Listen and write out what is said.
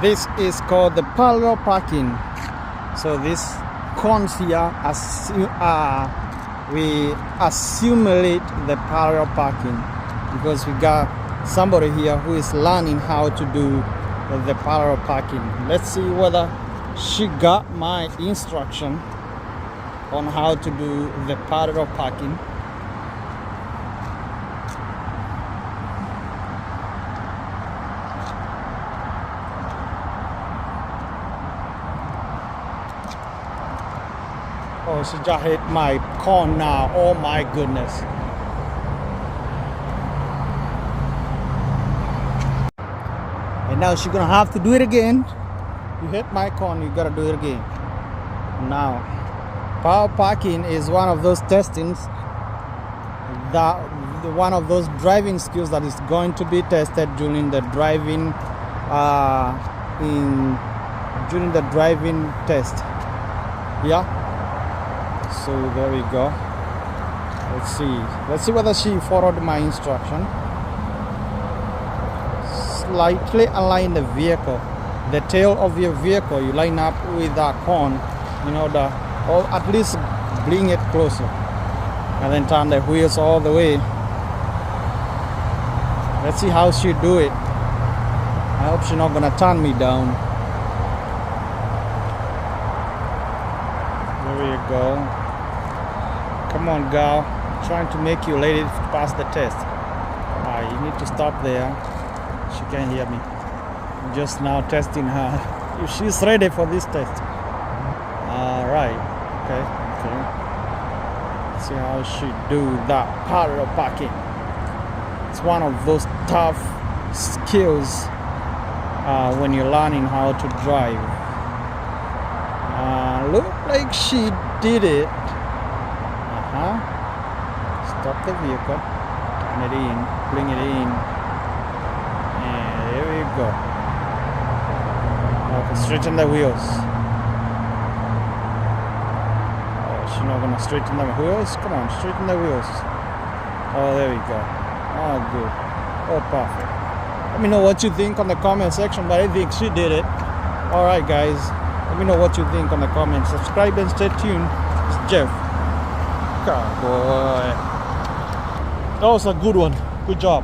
This is called the parallel parking. So this cones here, we assimilate the parallel parking because we got somebody here who is learning how to do the parallel parking. Let's see whether she got my instruction on how to do the parallel parking. Oh, she just hit my corn now. Oh my goodness. And now she's gonna have to do it again. You hit my corn, you gotta do it again. Now, power parking is one of those testings, one of those driving skills that is going to be tested during the driving test. Yeah. So there we go. Let's see whether she followed my instruction. Slightly align the vehicle, the tail of your vehicle. You line up with that cone in order, or at least bring it closer, and then turn the wheels all the way. Let's see how she do it. I hope she's not gonna turn me down. There you go. Come on, girl. I'm trying to make you lady pass the test. You need to stop there. She can't hear me. I'm just now testing her if she's ready for this test. Alright. Okay. Let's see how she do that parallel parking. It's one of those tough skills when you're learning how to drive. Look like she did it. Stop the vehicle, turn it in, bring it in, and there we go. Okay, straighten the wheels. Oh, she's not gonna straighten the wheels? Come on, straighten the wheels. Oh, there we go. Oh, good. Oh, perfect. Let me know what you think on the comment section, but I think she did it. Alright, guys. Let me know what you think on the comments. Subscribe and stay tuned. It's Jeff. Carbuoy. That was a good one. Good job.